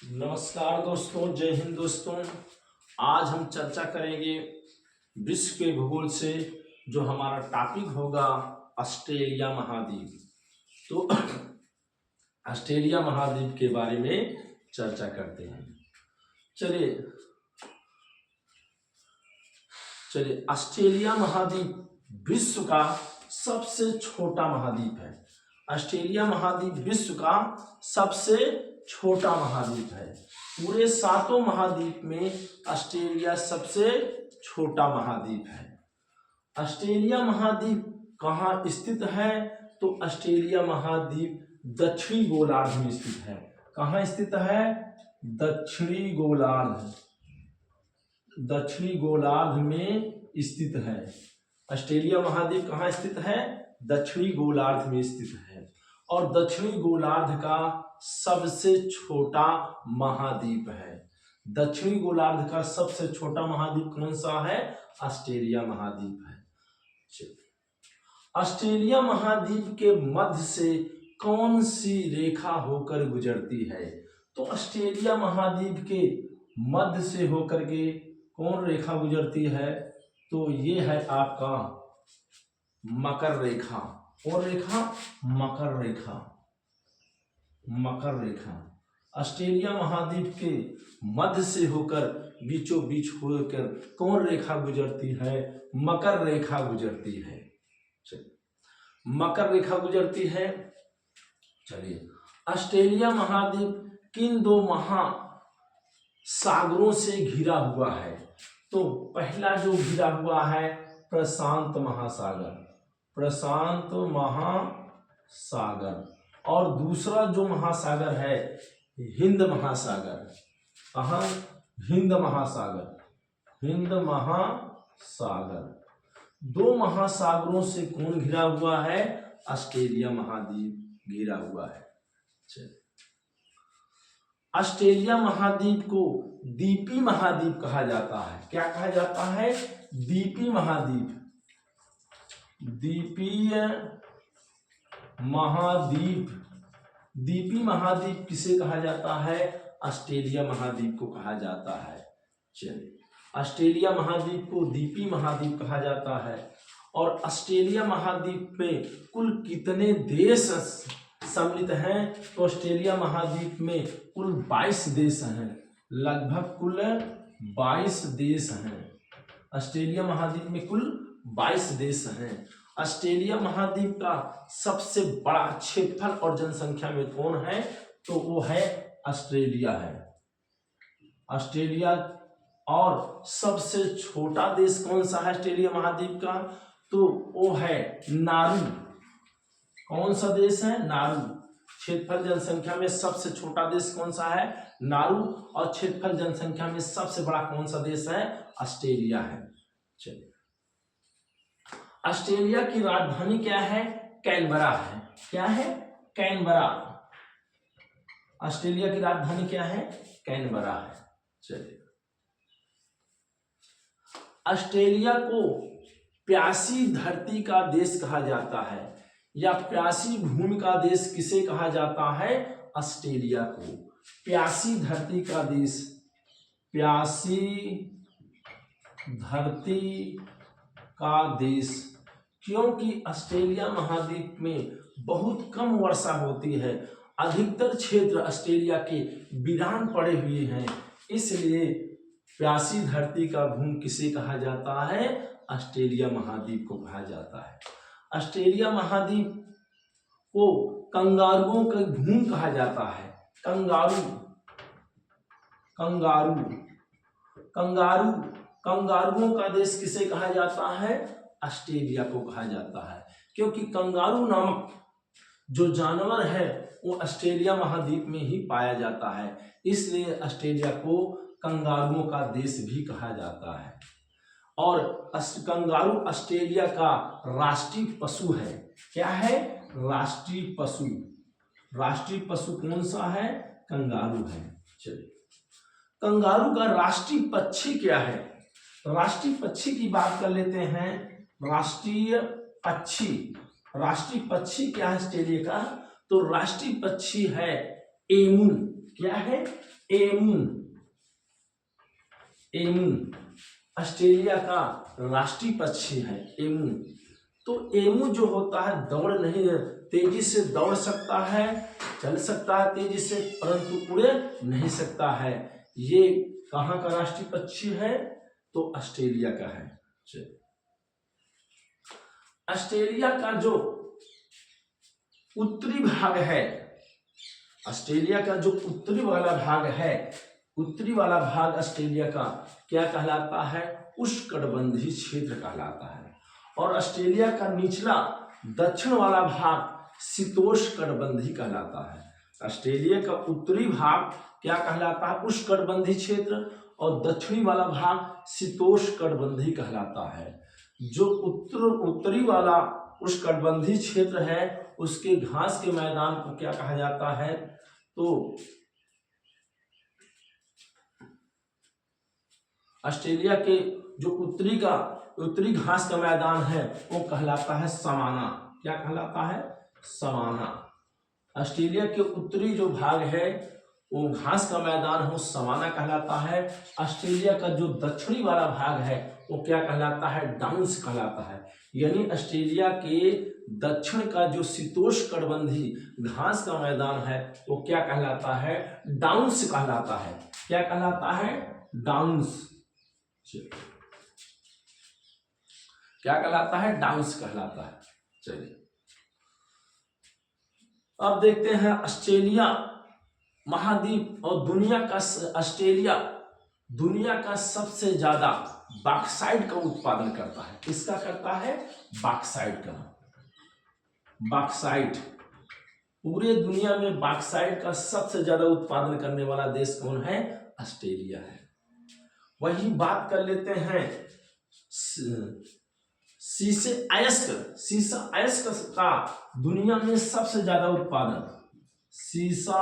नमस्कार दोस्तों, जय हिंद दोस्तों। आज हम चर्चा करेंगे विश्व के भूगोल से। जो हमारा टॉपिक होगा ऑस्ट्रेलिया महाद्वीप। तो ऑस्ट्रेलिया महाद्वीप के बारे में चर्चा करते हैं। चलिए ऑस्ट्रेलिया महाद्वीप विश्व का सबसे छोटा महाद्वीप है। ऑस्ट्रेलिया महाद्वीप विश्व का सबसे छोटा महाद्वीप है। पूरे 7 महाद्वीप में ऑस्ट्रेलिया सबसे छोटा महाद्वीप है। ऑस्ट्रेलिया महाद्वीप कहाँ स्थित है? तो ऑस्ट्रेलिया महाद्वीप दक्षिणी गोलार्ध में स्थित है। कहाँ स्थित है? दक्षिणी गोलार्ध में स्थित है। ऑस्ट्रेलिया महाद्वीप कहाँ स्थित है? दक्षिणी गोलार्ध में स्थित है और दक्षिणी गोलार्ध का सबसे छोटा महाद्वीप है। दक्षिणी गोलार्ध का सबसे छोटा महाद्वीप कौन सा है? ऑस्ट्रेलिया महाद्वीप है। ऑस्ट्रेलिया महाद्वीप के मध्य से कौन सी रेखा होकर गुजरती है? तो ऑस्ट्रेलिया महाद्वीप के मध्य से होकर के कौन रेखा गुजरती है? तो ये है आपका मकर रेखा। और रेखा मकर रेखा ऑस्ट्रेलिया महाद्वीप के मध्य से होकर बीचों बीच होकर कौन रेखा गुजरती है? मकर रेखा गुजरती है। मकर रेखा गुजरती है। चलिए, ऑस्ट्रेलिया महाद्वीप किन 2 महासागरों से घिरा हुआ है? तो पहला जो घिरा हुआ है प्रशांत महासागर और दूसरा जो महासागर है हिंद महासागर। कहाँ? हिंद महासागर। 2 महासागरों से कौन घिरा हुआ है? ऑस्ट्रेलिया महाद्वीप घिरा हुआ है। ऑस्ट्रेलिया महाद्वीप को द्वीपीय महाद्वीप कहा जाता है। क्या कहा जाता है? द्वीपीय महाद्वीप। द्वीपीय महाद्वीप किसे कहा जाता है? ऑस्ट्रेलिया महाद्वीप को कहा जाता है। चलिए, ऑस्ट्रेलिया महाद्वीप को द्वीपीय महाद्वीप कहा जाता है। और ऑस्ट्रेलिया महाद्वीप में कुल कितने देश सम्मिलित हैं? तो ऑस्ट्रेलिया महाद्वीप में कुल 22 देश हैं। लगभग कुल 22 देश हैं। ऑस्ट्रेलिया महाद्वीप में कुल 22 देश हैं। ऑस्ट्रेलिया महाद्वीप का सबसे बड़ा क्षेत्रफल और जनसंख्या में कौन है? तो वो है ऑस्ट्रेलिया है। ऑस्ट्रेलिया। और सबसे छोटा देश कौन सा है ऑस्ट्रेलिया महाद्वीप का? तो वो है नारू। कौन सा देश है? नारू। क्षेत्रफल जनसंख्या में सबसे छोटा देश कौन सा है? नारू। और क्षेत्रफल जनसंख्या में सबसे बड़ा कौन सा देश है? ऑस्ट्रेलिया है। चलिए, ऑस्ट्रेलिया की राजधानी क्या है? कैनबरा है। क्या है? कैनबरा। ऑस्ट्रेलिया की राजधानी क्या है? कैनबरा है। चलिए, ऑस्ट्रेलिया को प्यासी धरती का देश कहा जाता है या प्यासी भूमि का देश किसे कहा जाता है? ऑस्ट्रेलिया को प्यासी धरती का देश, प्यासी धरती का देश। क्योंकि ऑस्ट्रेलिया महाद्वीप में बहुत कम वर्षा होती है। अधिकतर क्षेत्र ऑस्ट्रेलिया के वीरान पड़े हुए हैं, इसलिए प्यासी धरती का भूमि किसे कहा जाता है? ऑस्ट्रेलिया महाद्वीप को कहा जाता है। ऑस्ट्रेलिया महाद्वीप को कंगारुओं का भूमि कहा जाता है। कंगारुओं का देश किसे कहा जाता है? ऑस्ट्रेलिया को कहा जाता है। क्योंकि कंगारू नामक जो जानवर है वो ऑस्ट्रेलिया महाद्वीप में ही पाया जाता है, इसलिए ऑस्ट्रेलिया को कंगारुओं का देश भी कहा जाता है। और कंगारू ऑस्ट्रेलिया का राष्ट्रीय पशु है। क्या है? राष्ट्रीय पशु कौन सा है? कंगारू है। चलिए, कंगारू का राष्ट्रीय पक्षी क्या है? राष्ट्रीय पक्षी की बात कर लेते हैं। राष्ट्रीय पक्षी क्या है ऑस्ट्रेलिया का? तो राष्ट्रीय पक्षी है एमू। क्या है? एमू। एमू ऑस्ट्रेलिया का राष्ट्रीय पक्षी है, एमू। तो एमू जो होता है दौड़ नहीं, तेजी से दौड़ सकता है, चल सकता है तेजी से, परंतु उड़ नहीं सकता है। ये कहाँ का राष्ट्रीय पक्षी है? तो ऑस्ट्रेलिया का है। ऑस्ट्रेलिया का जो उत्तरी भाग है, ऑस्ट्रेलिया का जो उत्तरी वाला भाग है, उत्तरी वाला भाग ऑस्ट्रेलिया का क्या कहलाता है? उष्णकटिबंधीय क्षेत्र कहलाता है। और ऑस्ट्रेलिया का निचला दक्षिण वाला भाग शीतोष्णकटिबंधीय कहलाता है। ऑस्ट्रेलिया का उत्तरी भाग क्या कहलाता है? उष्णकटिबंधीय क्षेत्र, और दक्षिणी वाला भाग शीतोष्णकटिबंधीय कहलाता है। जो उत्तरी वाला उष्णकटिबंधीय क्षेत्र है उसके घास के मैदान को क्या कहा जाता है? तो ऑस्ट्रेलिया के जो उत्तरी घास का मैदान है वो कहलाता है सवाना। क्या कहलाता है? सवाना। ऑस्ट्रेलिया के उत्तरी जो भाग है वो घास का मैदान हो, सवाना कहलाता है। ऑस्ट्रेलिया का जो दक्षिणी वाला भाग है वो क्या कहलाता है? डाउन्स कहलाता है। यानी ऑस्ट्रेलिया के दक्षिण का जो शीतोष्णकटिबंधीय घास का मैदान है वो क्या कहलाता है? डाउन्स कहलाता है। क्या कहलाता है? डाउन्स। क्या कहलाता है? डाउन्स कहलाता है। चलिए अब देखते हैं ऑस्ट्रेलिया महाद्वीप और दुनिया का, ऑस्ट्रेलिया दुनिया का सबसे ज्यादा बॉक्साइट का उत्पादन करता है। किसका करता है? बॉक्साइट का। बॉक्साइट, पूरे दुनिया में बॉक्साइट का सबसे ज्यादा उत्पादन करने वाला देश कौन है? ऑस्ट्रेलिया है। वही बात कर लेते हैं शीशे अयस्क का दुनिया में सबसे ज्यादा उत्पादन, शीशा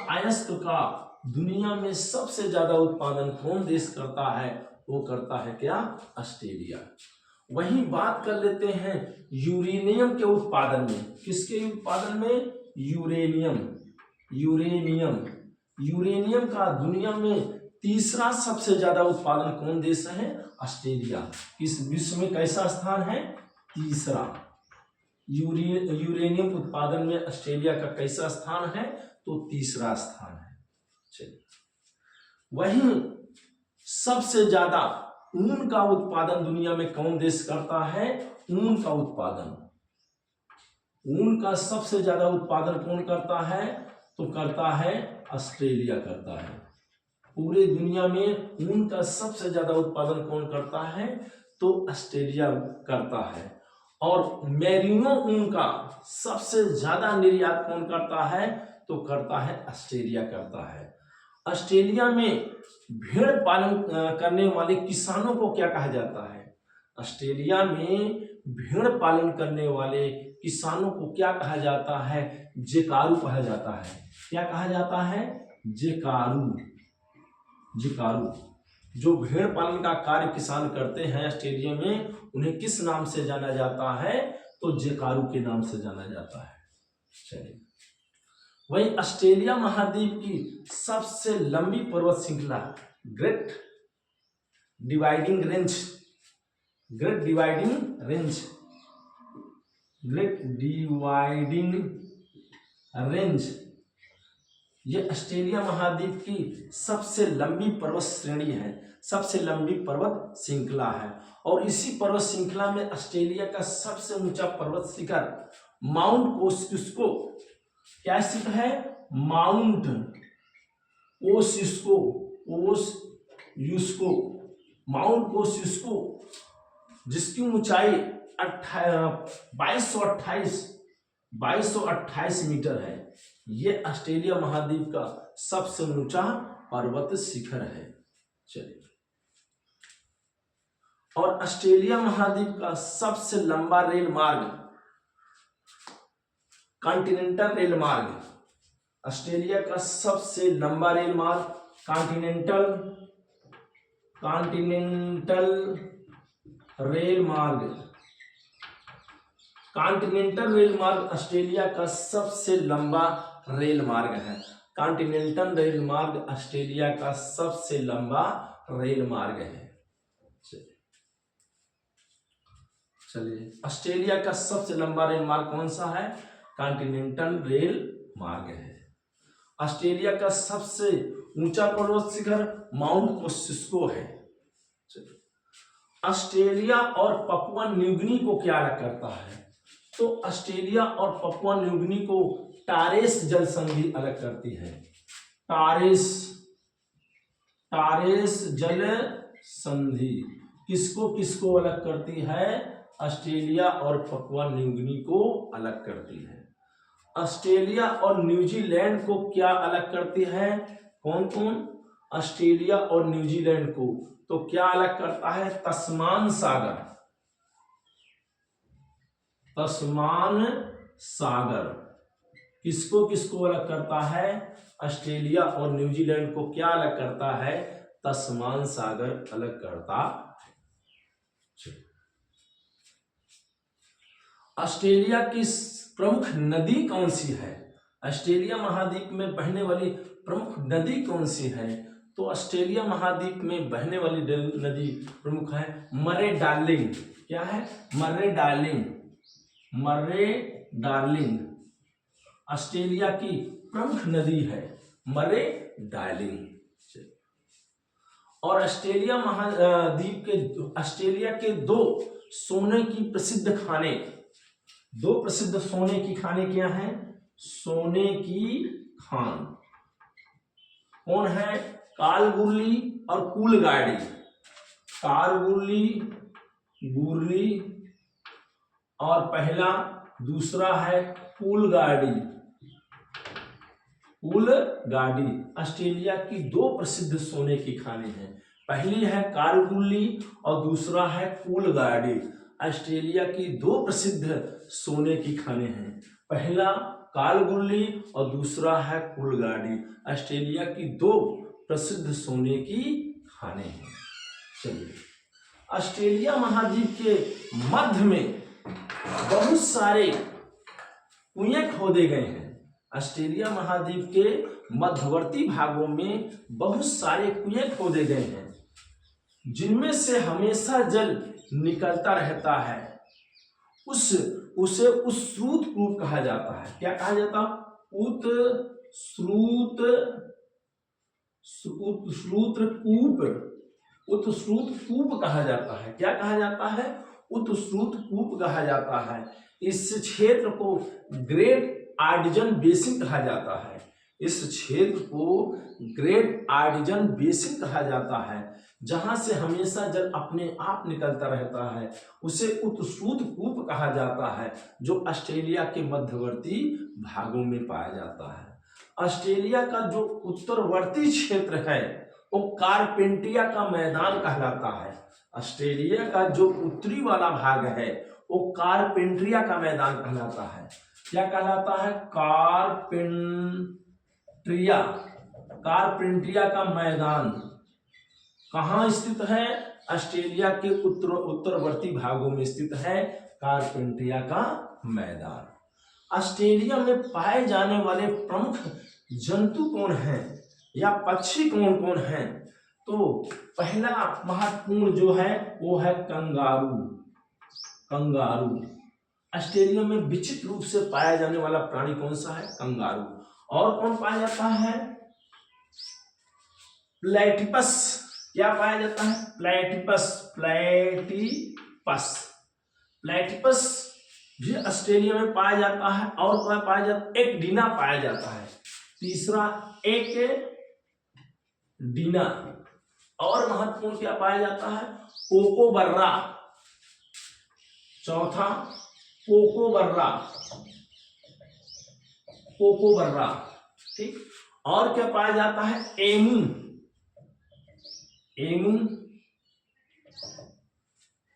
अयस्क का दुनिया में सबसे ज्यादा उत्पादन कौन देश करता है? वो करता है क्या? ऑस्ट्रेलिया। वही बात कर लेते हैं यूरेनियम के उत्पादन में। किसके उत्पादन में? यूरेनियम का दुनिया में तीसरा सबसे ज्यादा उत्पादन कौन देश है? ऑस्ट्रेलिया। इस विश्व में कैसा स्थान है? तीसरा। यूरेनियम उत्पादन में ऑस्ट्रेलिया का कैसा स्थान है? तो तीसरा स्थान है। चलिए वहीं सबसे ज्यादा ऊन का उत्पादन दुनिया में कौन देश करता है? ऊन का सबसे ज्यादा उत्पादन कौन करता है? तो करता है ऑस्ट्रेलिया करता है। पूरे दुनिया में ऊन का सबसे ज्यादा उत्पादन कौन करता है? तो ऑस्ट्रेलिया करता है। और मेरिनो ऊन का सबसे ज्यादा निर्यात कौन करता है? तो करता है ऑस्ट्रेलिया करता है। ऑस्ट्रेलिया में भेड़ पालन करने वाले किसानों को क्या कहा जाता है? ऑस्ट्रेलिया में भेड़ पालन करने वाले किसानों को क्या कहा जाता है? जेकारू कहा जाता है। क्या कहा जाता है? जेकारू। जो भेड़ पालन का कार्य किसान करते हैं ऑस्ट्रेलिया में, उन्हें किस नाम से जाना जाता है? तो जेकारू के नाम से जाना जाता है। चलिए वही ऑस्ट्रेलिया महाद्वीप की सबसे लंबी पर्वत श्रृंखला ग्रेट डिवाइडिंग रेंज, ये ऑस्ट्रेलिया महाद्वीप की सबसे लंबी पर्वत श्रेणी है, सबसे लंबी पर्वत श्रृंखला है। और इसी पर्वत श्रृंखला में ऑस्ट्रेलिया का सबसे ऊंचा पर्वत शिखर माउंट कोसिस्को क्या स्थित है? माउंट कोसिस्को, जिसकी ऊंचाई 2228 मीटर है। ये ऑस्ट्रेलिया महाद्वीप का सबसे ऊंचा पर्वत शिखर है। चलिए और ऑस्ट्रेलिया महाद्वीप का सबसे लंबा रेल मार्ग कॉन्टिनेंटल रेल मार्ग, ऑस्ट्रेलिया का सबसे लंबा रेल मार्ग कॉन्टिनेंटल रेल मार्ग कॉन्टिनेंटल रेल मार्ग ऑस्ट्रेलिया का सबसे लंबा रेल मार्ग है। कॉन्टिनेंटल रेल मार्ग ऑस्ट्रेलिया का सबसे लंबा रेल मार्ग है। चलिए, ऑस्ट्रेलिया का सबसे लंबा रेल मार्ग कौन सा है? कॉन्टिनेंटल रेल मार्ग है। ऑस्ट्रेलिया का सबसे ऊंचा पर्वत शिखर माउंट कोसिस्को है। ऑस्ट्रेलिया और पपुआ न्यूगिनी को क्या अलग करता है? तो ऑस्ट्रेलिया और पपुआ न्यूगिनी को टारेस जल संधि अलग करती है। टारेस जल संधि किसको किसको अलग करती है? ऑस्ट्रेलिया और पपुआ न्यूगिनी को अलग करती है। ऑस्ट्रेलिया और न्यूजीलैंड को क्या अलग करती है? कौन कौन? ऑस्ट्रेलिया और न्यूजीलैंड को तो क्या अलग करता है? तस्मान सागर। तस्मान सागर किसको किसको अलग करता है? ऑस्ट्रेलिया और न्यूजीलैंड को क्या अलग करता है? तस्मान सागर अलग करता है। ऑस्ट्रेलिया की प्रमुख नदी कौन सी है? ऑस्ट्रेलिया महाद्वीप में बहने वाली प्रमुख नदी कौन सी है? तो ऑस्ट्रेलिया महाद्वीप में बहने वाली नदी प्रमुख है मर्रे डार्लिंग। क्या है? मर्रे डार्लिंग। मर्रे डार्लिंग ऑस्ट्रेलिया की प्रमुख नदी है, मर्रे डार्लिंग। और ऑस्ट्रेलिया महाद्वीप के ऑस्ट्रेलिया के दो सोने की प्रसिद्ध खाने, दो प्रसिद्ध सोने की खाने क्या हैं? सोने की खान कौन है? कालगुरली और कूलगाड़ी। कालगुरली, गुरली और पहला दूसरा है कूलगाड़ी। कूलगाड़ी ऑस्ट्रेलिया की दो प्रसिद्ध सोने की खाने हैं। पहली है कालगुरली और दूसरा है कूलगाड़ी। ऑस्ट्रेलिया की दो प्रसिद्ध सोने की खाने हैं। पहला कालगुरली और दूसरा है कूलगाड़ी। ऑस्ट्रेलिया की दो प्रसिद्ध सोने की खाने हैं। चलिए, ऑस्ट्रेलिया महाद्वीप के मध्य में बहुत सारे कुएं खोदे गए हैं। ऑस्ट्रेलिया महाद्वीप के मध्यवर्ती भागों में बहुत सारे कुएं खोदे गए हैं, जिनमें से हमेशा जल निकलता रहता है। उसे उत्स्रोत कूप कहा जाता है। क्या कहा जाता? उत्स्रोत कूप। उत्स्रोत कूप कहा जाता है। क्या कहा जाता है? उत्स्रोत कूप कहा जाता है। इस क्षेत्र को ग्रेट आर्टिजन बेसिन कहा जाता है। इस क्षेत्र को ग्रेट आर्टिजन बेसिन कहा जाता है, जहां से हमेशा जल अपने आप निकलता रहता है। उसे उत्स्रोत कूप कहा जाता है, जो ऑस्ट्रेलिया के मध्यवर्ती भागों में पाया जाता है। ऑस्ट्रेलिया का जो उत्तरवर्ती क्षेत्र है वो कारपेंटिया का मैदान कहलाता है। ऑस्ट्रेलिया का जो उत्तरी वाला भाग है वो कारपेंट्रिया का मैदान कहलाता है। क्या कहलाता है? कारपेंट्रिया। कारपेंट्रिया का मैदान कहाँ स्थित है? ऑस्ट्रेलिया के उत्तरवर्ती भागों में स्थित है कारपेंट्रिया का मैदान। ऑस्ट्रेलिया में पाए जाने वाले प्रमुख जंतु कौन हैं या पक्षी कौन कौन हैं? तो पहला महत्वपूर्ण जो है वो है कंगारू। कंगारू ऑस्ट्रेलिया में विचित्र रूप से पाया जाने वाला प्राणी कौन सा है? कंगारू। और कौन पाया जाता है? प्लेटिपस। क्या पाया जाता है? प्लेटिपस। प्लेटिपस प्लेटिपस भी ऑस्ट्रेलिया में पाया जाता है। और क्या पाया जाता है? एक डीना पाया जाता है। तीसरा एक डीना। और महत्वपूर्ण क्या पाया जाता है? कोकोबर्रा। चौथा कोकोबर्रा। कोकोबर्रा, ठीक। और क्या पाया जाता है? एमू। एमू।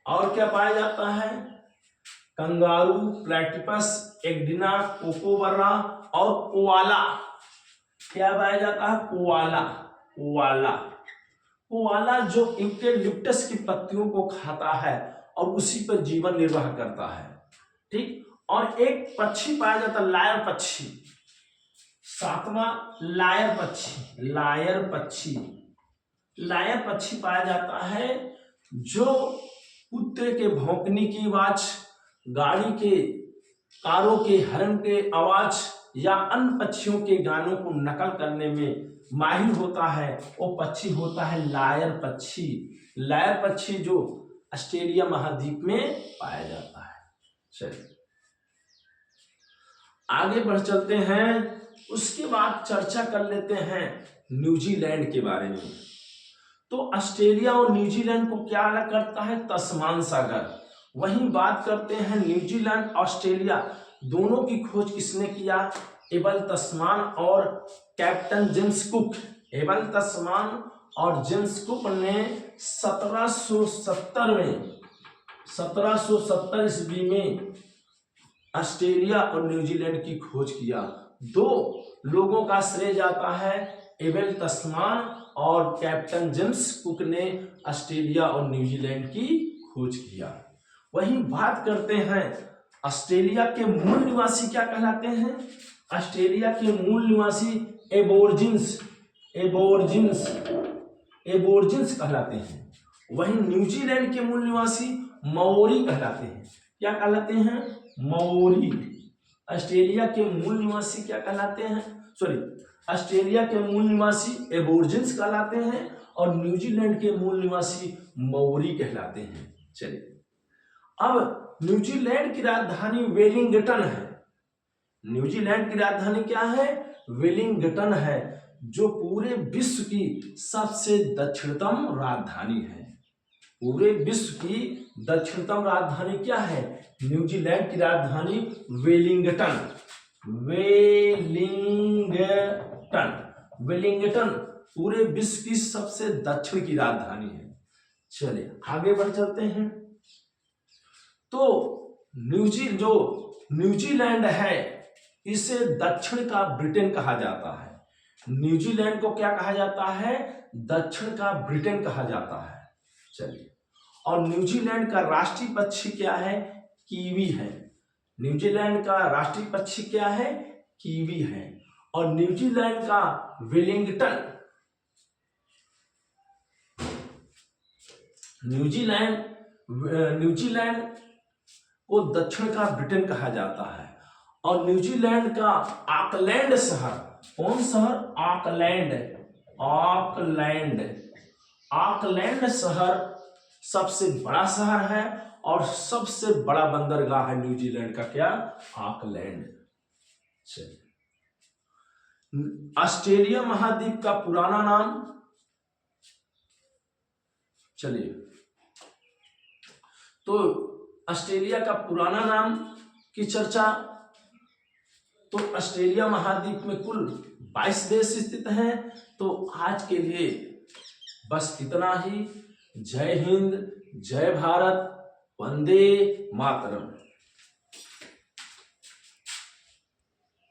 और क्या पाया जाता है? कंगारू, प्लेटिपस, एग्डिना, कोकोबर्रा और कोआला। क्या पाया जाता है? कोआला। कोआला। कोआला जो यूकेलिप्टस की पत्तियों को खाता है और उसी पर जीवन निर्वाह करता है, ठीक। और एक पक्षी पाया जाता है लायर पक्षी, 7वां लायर पक्षी, लायर पक्षी, लायर पक्षी पाया जाता है जो कुत्ते के भौंकने की आवाज, गाड़ी के, कारों के हॉर्न के आवाज या अन्य पक्षियों के गानों को नकल करने में माहिर होता है, वो पक्षी होता है लायर पक्षी। लायर पक्षी जो ऑस्ट्रेलिया महाद्वीप में पाया जाता है। चलिए आगे बढ़ चलते हैं, उसके बाद चर्चा कर लेते हैं न्यूजीलैंड के बारे में। तो ऑस्ट्रेलिया और न्यूजीलैंड को क्या अलग करता है? तस्मान सागर। वहीं बात करते हैं न्यूजीलैंड ऑस्ट्रेलिया दोनों की खोज किसने किया? एबल तस्मान और कैप्टन जेम्स कुक। एबल तस्मान और जेम्स कुक ने 1770 ईस्वी में ऑस्ट्रेलिया और न्यूजीलैंड की खोज किया। दो लोगों का श्रेय जाता है, एबल तस्मान और कैप्टन जेम्स कुक ने ऑस्ट्रेलिया और न्यूजीलैंड की खोज किया। वहीं बात करते हैं ऑस्ट्रेलिया के मूल निवासी क्या कहलाते हैं? ऑस्ट्रेलिया के मूल निवासी एबोर्जिन्स कहलाते हैं। वहीं न्यूजीलैंड के मूल निवासी माओरी कहलाते हैं। क्या कहलाते हैं? माओरी। ऑस्ट्रेलिया के मूल निवासी क्या कहलाते हैं? ऑस्ट्रेलिया के मूल निवासी एबोर्जिन्स कहलाते हैं और न्यूजीलैंड के मूल निवासी माओरी कहलाते हैं। चलिए अब न्यूजीलैंड की राजधानी वेलिंगटन है। न्यूजीलैंड की राजधानी क्या है? वेलिंगटन है, जो पूरे विश्व की सबसे दक्षिणतम राजधानी है। पूरे विश्व की दक्षिणतम राजधानी क्या है? न्यूजीलैंड की राजधानी वेलिंगटन। वेलिंगटन पूरे विश्व की सबसे दक्षिण की राजधानी है। चलिए आगे बढ़ चलते हैं। तो न्यूजीलैंड है, इसे दक्षिण का ब्रिटेन कहा जाता है। न्यूजीलैंड को क्या कहा जाता है? दक्षिण का ब्रिटेन कहा जाता है। चलिए, और न्यूजीलैंड का राष्ट्रीय पक्षी क्या है? कीवी है। न्यूजीलैंड का राष्ट्रीय पक्षी क्या है? कीवी है। और न्यूजीलैंड का न्यूजीलैंड को दक्षिण का ब्रिटेन कहा जाता है। और न्यूजीलैंड का ऑकलैंड शहर, कौन शहर? ऑकलैंड शहर सबसे बड़ा शहर है और सबसे बड़ा बंदरगाह है न्यूजीलैंड का। क्या? ऑकलैंड। ऑस्ट्रेलिया महाद्वीप का पुराना नाम, चलिए, तो ऑस्ट्रेलिया का पुराना नाम की चर्चा। तो ऑस्ट्रेलिया महाद्वीप में कुल 22 देश स्थित हैं। तो आज के लिए बस इतना ही। जय हिंद, जय भारत, वंदे मातरम।